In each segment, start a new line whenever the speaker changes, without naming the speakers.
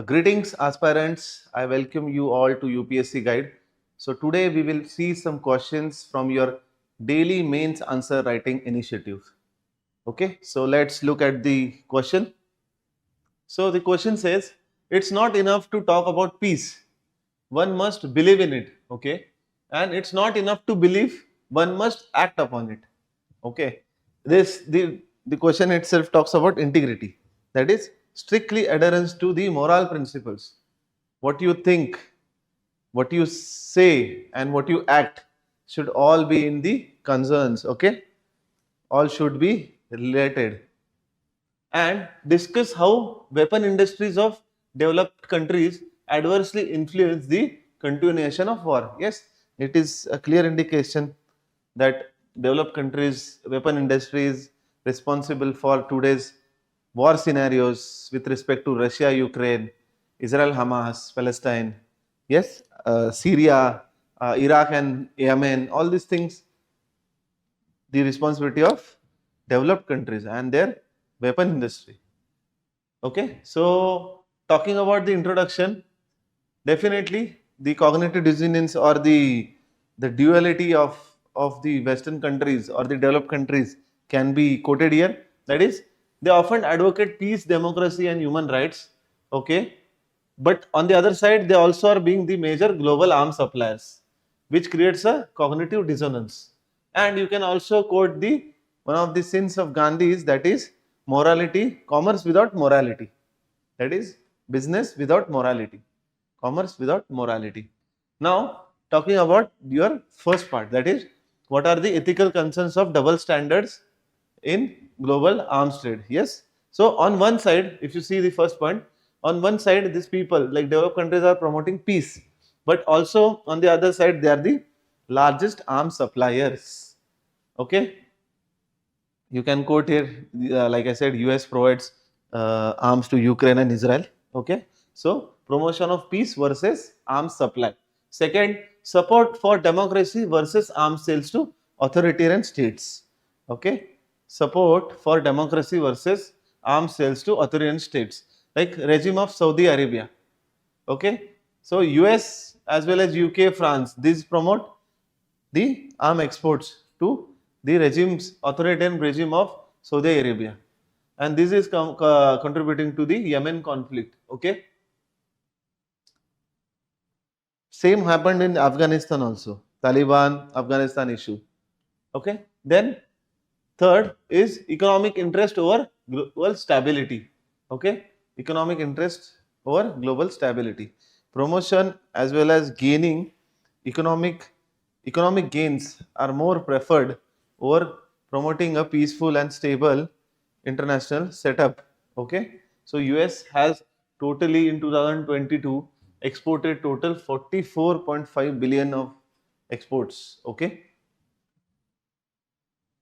Greetings aspirants, I welcome you all to UPSC Guide. So today we will see some questions from your daily mains answer writing initiative. Okay, so let's look at the question. So the question says, it's not enough to talk about peace, one must believe in it. Okay, and it's not enough to believe, one must act upon it. Okay, the question itself talks about integrity, that is strictly adherence to the moral principles. What you think, what you say, and what you act should all be in the concerns. Okay, all should be related. And discuss how weapon industries of developed countries adversely influence the continuation of war. Yes, it is a clear indication that developed countries weapon industry is responsible for today's war scenarios with respect to Russia, Ukraine, Israel, Hamas, Palestine, yes, Syria, Iraq and Yemen, all these things, the responsibility of developed countries and their weapon industry. Okay, so talking about the introduction, definitely the cognitive dissonance or the duality of the Western countries or the developed countries can be quoted here. That is, they often advocate peace, democracy, and human rights. Okay, but on the other side, they also are being the major global arms suppliers, which creates a cognitive dissonance. And you can also quote the one of the sins of Gandhi is, that is morality, commerce without morality. That is business without morality, commerce without morality. Now, talking about your first part, that is what are the ethical concerns of double standards in global arms trade. Yes. So, on one side, if you see the first point, on one side, these people like developed countries are promoting peace, but also on the other side, they are the largest arms suppliers. Okay, you can quote here, like I said, US provides arms to Ukraine and Israel. Okay, so promotion of peace versus arms supply. Second, support for democracy versus arms sales to authoritarian states. Okay, support for democracy versus arms sales to authoritarian states, like regime of Saudi Arabia. Okay, so US as well as UK, France, these promote the arm exports to the regimes, authoritarian regime of Saudi Arabia, and this is contributing to the Yemen conflict. Okay, same happened in Afghanistan also, Taliban Afghanistan issue. Okay, then third is economic interest over global stability. Okay, economic interest over global stability, promotion as well as gaining economic economic gains are more preferred over promoting a peaceful and stable international setup. Okay, so US has totally in 2022 exported total 44.5 billion of exports. Okay,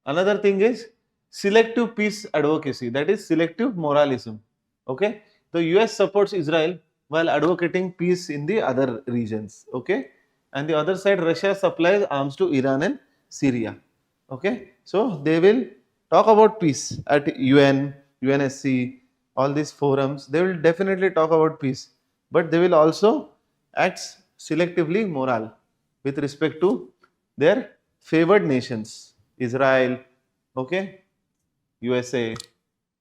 another thing is selective peace advocacy, that is selective moralism. Okay, the US supports Israel while advocating peace in the other regions. Okay, and the other side, Russia supplies arms to Iran and Syria. Okay, so they will talk about peace at UN, UNSC, all these forums. They will definitely talk about peace, but they will also act selectively moral with respect to their favored nations, Israel, okay, USA,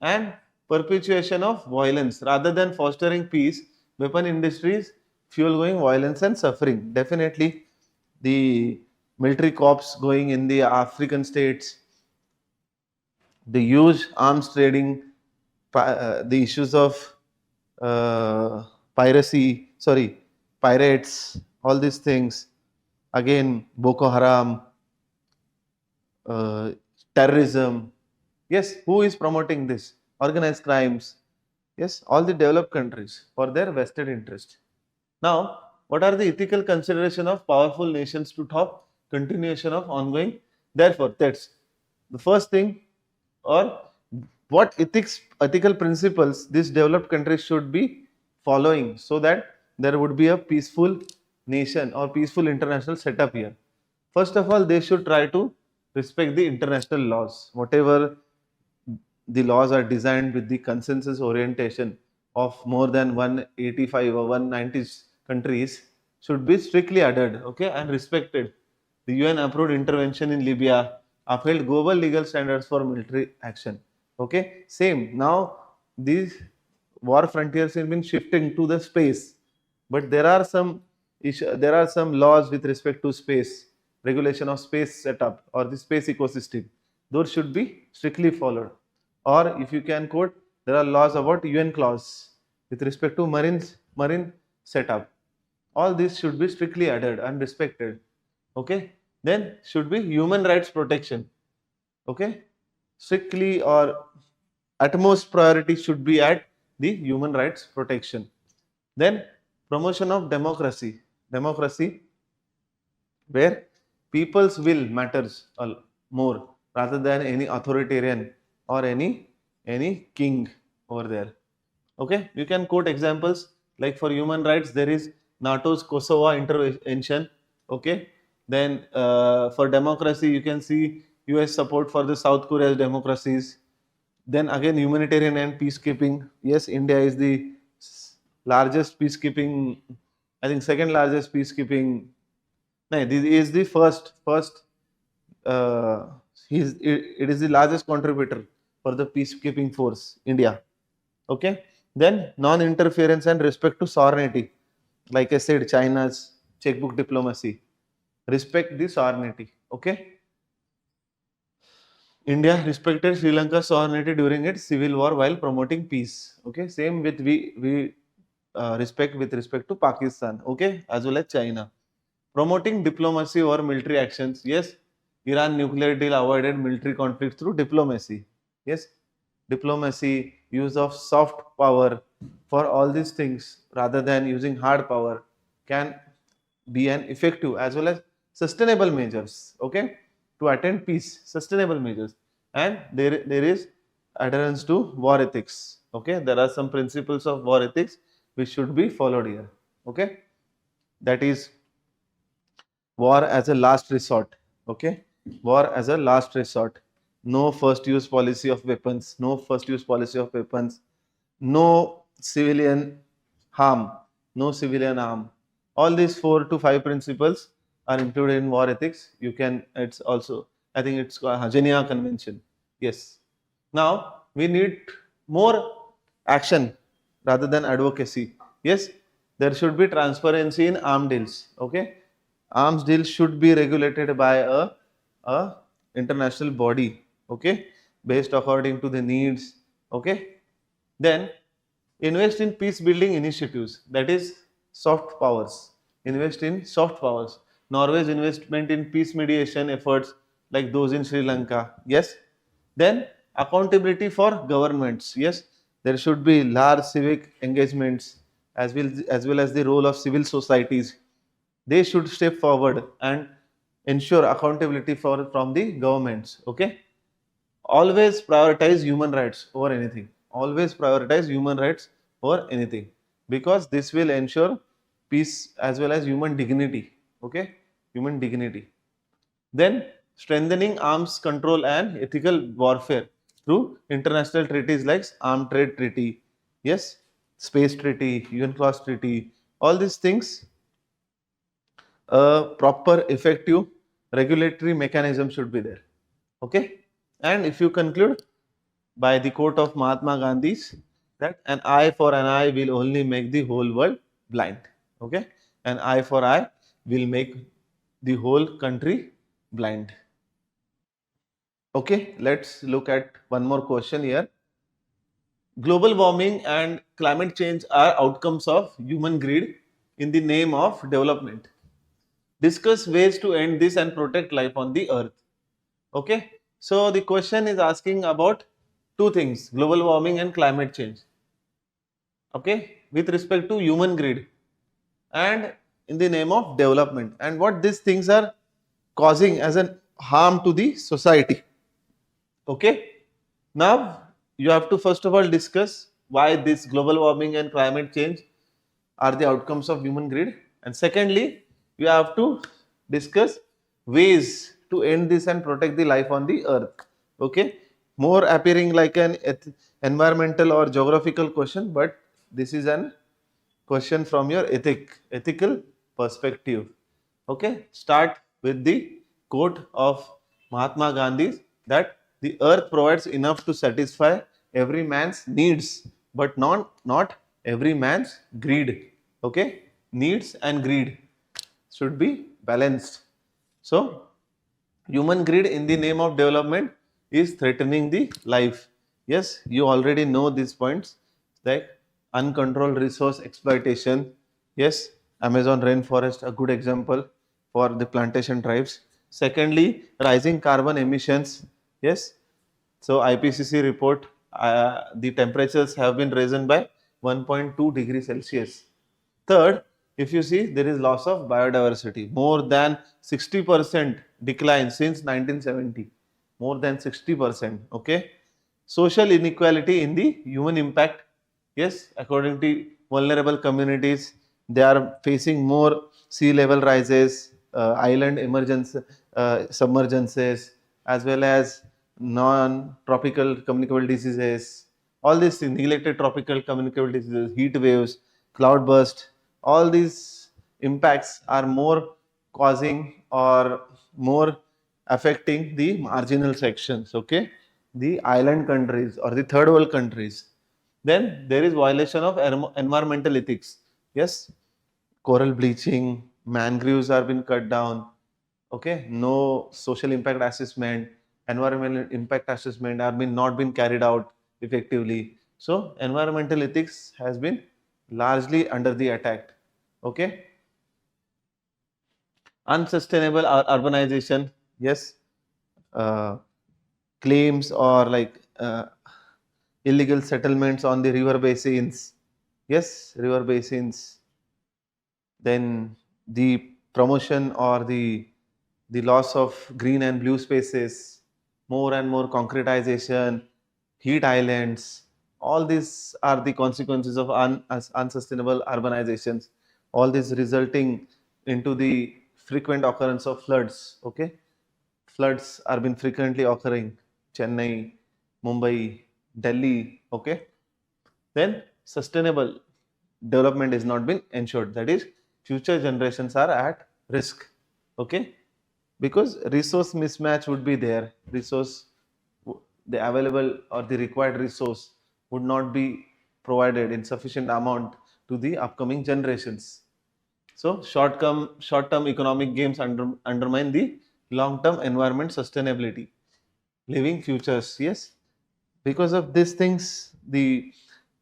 and perpetuation of violence rather than fostering peace. Weapon industries fuel going violence and suffering. Definitely, the military corps going in the African states, the huge arms trading, the issues of piracy, sorry, pirates, all these things. Again, Boko Haram, uh, terrorism. Yes, who is promoting this? Organized crimes. Yes, all the developed countries for their vested interest. Now, what are the ethical consideration of powerful nations to top continuation of ongoing? Therefore, that's the first thing, or what ethical principles these developed countries should be following so that there would be a peaceful nation or peaceful international setup here. First of all, they should try to respect the international laws. Whatever the laws are designed with the consensus orientation, of more than 185 or 190 countries should be strictly adhered, okay, and respected. The UN approved intervention in Libya upheld global legal standards for military action. Okay, same. Now these war frontiers have been shifting to the space, but there are some there are some laws with respect to space, regulation of space setup or the space ecosystem. Those should be strictly followed. Or if you can quote, there are laws about UN clause with respect to marine setup. All this should be strictly adhered and respected. Okay, then should be human rights protection. Okay, strictly or utmost priority should be at the human rights protection. Then promotion of democracy where people's will matters more rather than any authoritarian or any king over there. Okay, you can quote examples like for human rights there is NATO's Kosovo intervention. Okay, then for democracy you can see US support for the South Korea's democracies. Then again humanitarian and peacekeeping. Yes, India is the largest peacekeeping, I think second largest peacekeeping. No, this is the first. Uh, it is the largest contributor for the peacekeeping force, India. Okay. Then non-interference and respect to sovereignty. Like I said, China's checkbook diplomacy. Respect the sovereignty. Okay. India respected Sri Lanka's sovereignty during its civil war while promoting peace. Okay. Same with we respect with respect to Pakistan. Okay, as well as China. Promoting diplomacy over military actions. Yes, Iran nuclear deal avoided military conflicts through diplomacy. Yes, diplomacy, use of soft power for all these things rather than using hard power can be an effective as well as sustainable measures. Okay, to attain peace, sustainable measures, and there is adherence to war ethics. Okay, there are some principles of war ethics which should be followed here. Okay, that is war as a last resort. Okay, war as a last resort. No first use policy of weapons, no first use policy of weapons, no civilian harm, no civilian harm. All these 4 to 5 principles are included in war ethics. You can, it's also, I think it's called Geneva Convention. Yes, now we need more action rather than advocacy. Yes, there should be transparency in arm deals. Okay, arms deals should be regulated by a international body. Okay, based according to the needs. Okay, then invest in peace building initiatives, that is soft powers. Invest in soft powers. Norway's investment in peace mediation efforts like those in Sri Lanka. Yes, then accountability for governments. Yes, there should be large civic engagements as well as the role of civil societies. They should step forward and ensure accountability from the governments. Okay, always prioritize human rights over anything. Always prioritize human rights over anything, because this will ensure peace as well as human dignity. Okay, human dignity. Then strengthening arms control and ethical warfare through international treaties like Armed Trade Treaty, yes, Space Treaty, UN Clause Treaty, all these things. A proper effective regulatory mechanism should be there. Okay, and if you conclude by the quote of Mahatma Gandhi's, that an eye for an eye will only make the whole world blind. Okay, an eye for eye will make the whole country blind. Okay, let's look at one more question here. Global warming and climate change are outcomes of human greed in the name of development. Discuss ways to end this and protect life on the earth. Okay, so the question is asking about two things: global warming and climate change. Okay, with respect to human greed and in the name of development, and what these things are causing as an harm to the society. Okay, now you have to first of all discuss why this global warming and climate change are the outcomes of human greed, and secondly you have to discuss ways to end this and protect the life on the earth. Okay, more appearing like an environmental or geographical question, but this is an question from your ethical perspective. Okay, start with the quote of Mahatma Gandhi that the earth provides enough to satisfy every man's needs, but not every man's greed. Okay, needs and greed should be balanced. So, human greed in the name of development is threatening the life. Yes, you already know these points like uncontrolled resource exploitation. Yes, Amazon rainforest, a good example for the plantation tribes. Secondly, rising carbon emissions. Yes, so IPCC report the temperatures have been risen by 1.2 degrees Celsius. Third, if you see, there is loss of biodiversity, more than 60% decline since 1970, more than 60%. Okay, social inequality in the human impact. Yes, according to vulnerable communities, they are facing more sea level rises, island emergence, submergences, as well as non-tropical communicable diseases. All these things, neglected tropical communicable diseases, heat waves, cloudburst, all these impacts are more causing or more affecting the marginal sections, okay, the island countries or the third world countries. Then there is violation of environmental ethics. Yes, coral bleaching, mangroves are being cut down. Okay, no social impact assessment, environmental impact assessment are been not been carried out effectively. So environmental ethics has been largely under the attack. Okay, unsustainable urbanization. Yes, uh, claims or like illegal settlements on the river basins. Yes, river basins. Then the promotion or the loss of green and blue spaces, more and more concretization, heat islands. All these are the consequences of unsustainable urbanizations. All this resulting into the frequent occurrence of floods. Okay, floods are been frequently occurring. Chennai, Mumbai, Delhi. Okay, then sustainable development is not been ensured. That is, future generations are at risk. Okay, because resource mismatch would be there. The available or the required resource would not be provided in sufficient amount to the upcoming generations. So short-term economic gains undermine the long-term environment sustainability, living futures. Yes, because of these things, the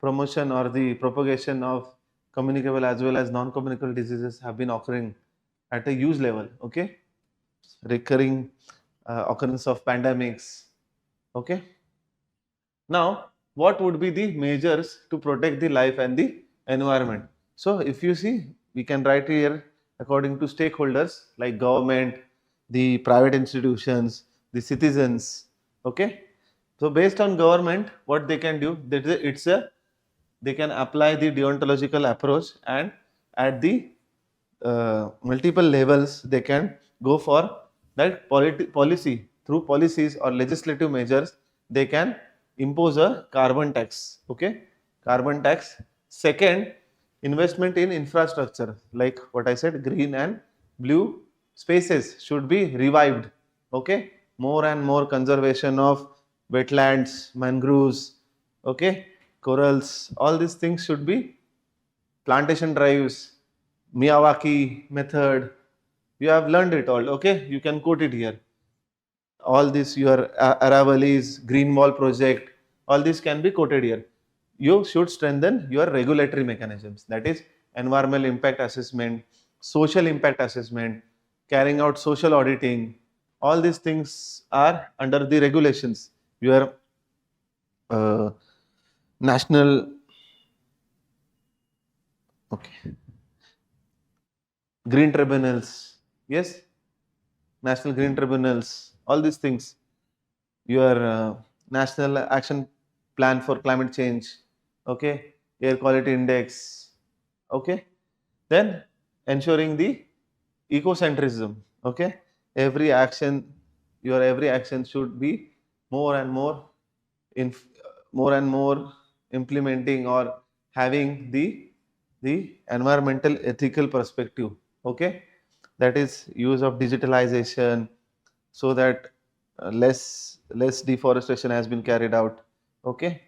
promotion or the propagation of communicable as well as non-communicable diseases have been occurring at a huge level. Okay, recurring occurrence of pandemics. Okay, now what would be the measures to protect the life and the environment? So if you see, we can write here according to stakeholders like government, the private institutions, the citizens. Okay, so based on government, what they can do, that is it's a they can apply the deontological approach, and at the multiple levels they can go for that policy. Through policies or legislative measures they can impose a carbon tax. Okay, carbon tax. Second, investment in infrastructure, like what I said, green and blue spaces should be revived. Okay, more and more conservation of wetlands, mangroves, okay, corals, all these things should be plantation drives, Miyawaki method. You have learned it all. Okay, you can quote it here. All this your Aravalli's green wall project, all this can be quoted here. You should strengthen your regulatory mechanisms. That is environmental impact assessment, social impact assessment, carrying out social auditing. All these things are under the regulations. Your uh, national, okay, green tribunals. Yes, national green tribunals. All these things. Your national action plan for climate change. Okay, air quality index. Okay, then ensuring the ecocentrism. Okay, every action, your every action should be more and more in more and more implementing or having the environmental ethical perspective. Okay, that is use of digitalization, so that less deforestation has been carried out. Okay,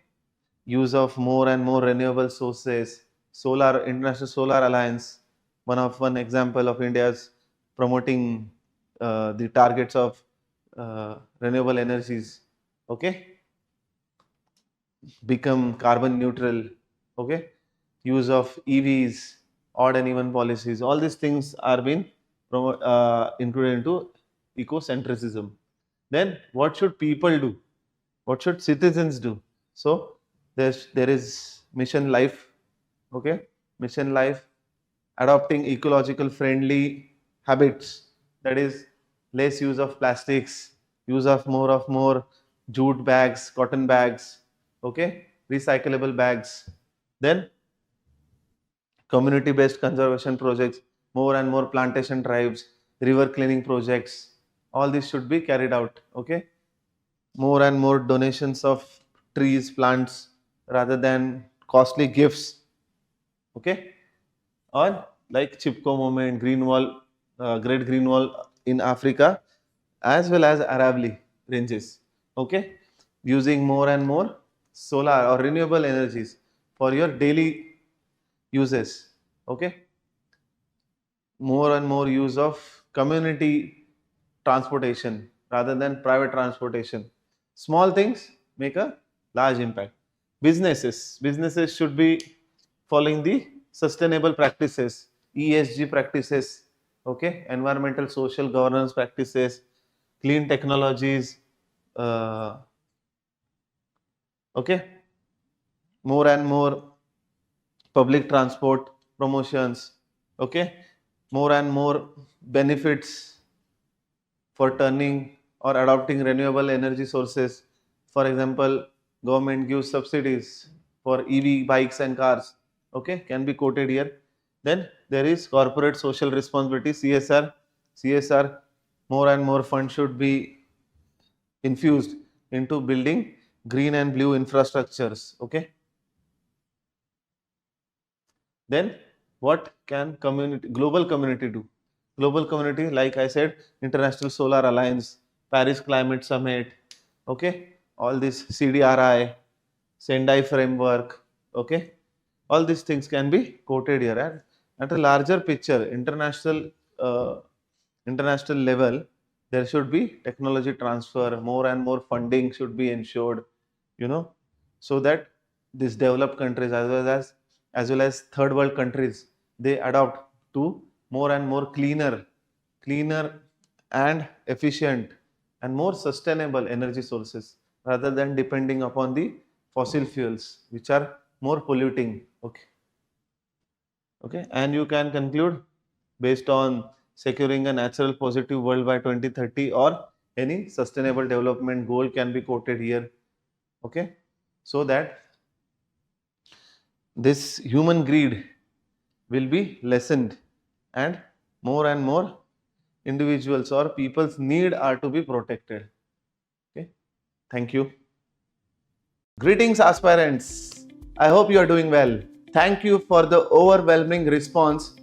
use of more and more renewable sources, solar, International Solar Alliance, one example of India's promoting the targets of renewable energies. Okay, become carbon neutral. Okay, use of EVs, odd and even policies, all these things are being included into ecocentrism. Then what should people do? What should citizens do? So there is mission life. Okay, mission life, adopting ecological friendly habits, that is less use of plastics, use of more jute bags, cotton bags. Okay, recyclable bags. Then community based conservation projects, more and more plantation drives, river cleaning projects, all this should be carried out. Okay, more and more donations of trees, plants, rather than costly gifts. Okay, or like Chipko movement, Green Wall, Great Green Wall in Africa, as well as Aravalli ranges. Okay, using more and more solar or renewable energies for your daily uses. Okay, more and more use of community transportation rather than private transportation. Small things make a large impact. Businesses should be following the sustainable practices, ESG practices. Okay, environmental social governance practices, clean technologies. uh, okay, more and more public transport promotions. Okay, more and more benefits for turning or adopting renewable energy sources. For example, government gives subsidies for EV bikes and cars. Okay, can be quoted here. Then there is corporate social responsibility, CSR. CSR, more and more funds should be infused into building green and blue infrastructures. Okay, then what can global community do? Global community, like I said, International Solar Alliance, Paris Climate Summit. Okay, all this CDRI, Sendai framework. Okay, all these things can be quoted here. And at a larger picture, uh, international level, there should be technology transfer, more and more funding should be ensured, you know, so that these developed countries, as well as third world countries, they adopt to more and more cleaner and efficient and more sustainable energy sources, rather than depending upon the fossil fuels which are more polluting. Okay, okay, and you can conclude based on securing a natural positive world by 2030, or any sustainable development goal can be quoted here. Okay, so that this human greed will be lessened, and more individuals or people's need are to be protected. Okay, thank you. Greetings, aspirants. I hope you are doing well. Thank you for the overwhelming response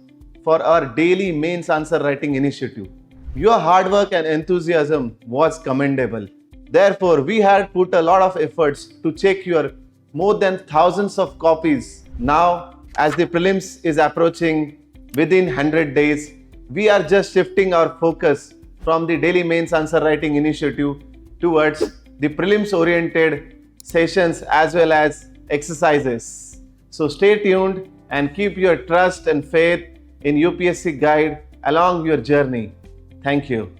for our daily mains answer writing initiative. Your hard work and enthusiasm was commendable. Therefore, we had put a lot of efforts to check your more than thousands of copies. Now, as the prelims is approaching within 100 days, we are just shifting our focus from the daily mains answer writing initiative towards the prelims oriented sessions as well as exercises. So stay tuned and keep your trust and faith in UPSC Guide along your journey. Thank you.